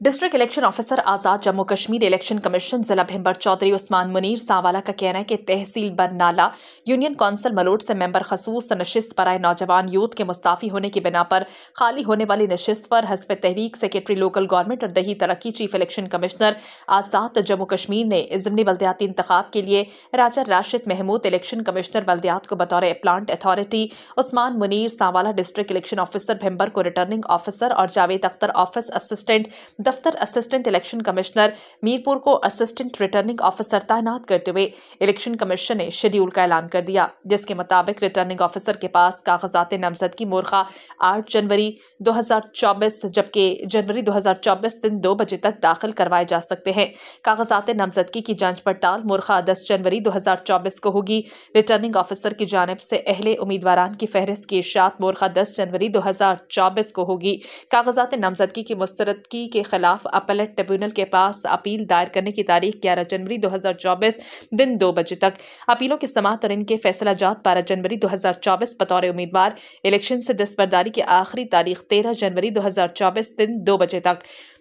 District election officer आजाद Jammu Kashmir election commission जिला भिंबर चौधरी उस्मान मुनीर सांवाला का कहना है कि तहसील बरनाला यूनियन काउंसिल मलोट से मेंबर खसूस नशिस्त पर आए नौजवान यूथ के मुस्ताफी होने की बिना पर खाली होने वाली नशिस्त पर हस्ब तहरीक सेक्रेटरी लोकल गवर्नमेंट और दही तरक्की chief election commissioner Azad Jammu Kashmir ने ज़िमनी बल्दियाती इंतखाब के लिए राजा राशिद महमूद इलेक्शन कमिश्नर बल्दियात को बतौर appellate authority, Usman Munir Sanwala district election officer Bhimber को रिटर्निंग ऑफिसर और जावेद अख्तर ऑफिस असिस्टेंट दफ्तर असिस्टेंट इलेक्शन कमिश्नर मीरपुर को असिस्टेंट रिटर्निंग ऑफिसर तैनात करते हुए इलेक्शन कमीशन ने शेड्यूल का ऐलान कर दिया, जिसके मुताबिक रिटर्निंग ऑफिसर के पास कागजात नामजदगी मोरखा 8 जनवरी 2024 जबकि जनवरी 2024 दिन 2 बजे तक दाखिल करवाए जा सकते हैं। कागजात नामजदगी की जांच पड़ताल मोरखा 10 जनवरी 2024 को होगी। रिटर्निंग ऑफिसर की जानिब से अहले उम्मीदवारान की फहरिस्त की इशात मोरखा 10 जनवरी 2024 को होगी। कागजात नामजदगी की मुस्तरदगी के खिलाफ अपीलेट ट्रिब्यूनल के पास अपील दायर करने की तारीख 11 जनवरी 2024 दिन 2 बजे तक। अपीलों के समाअत और इनके फैसला जात 12 जनवरी 2024 बतौर उम्मीदवार इलेक्शन से दस्तबरदारी की आखिरी तारीख 13 जनवरी 2024 दिन 2 बजे तक,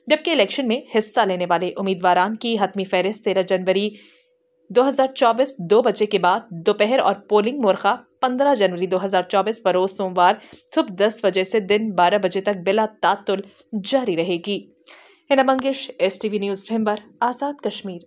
जबकि इलेक्शन में हिस्सा लेने वाले उम्मीदवारान की हतमी फहरिस्त 13 जनवरी 2024 2 बजे के बाद दोपहर और पोलिंग मोरखा 15 जनवरी 2024 बरोज सोमवार सुबह 10 बजे से दिन 12 बजे तक बिला तातुल जारी रहेगी। Hina Mangesh, STV news Bhimber, Azad Kashmir.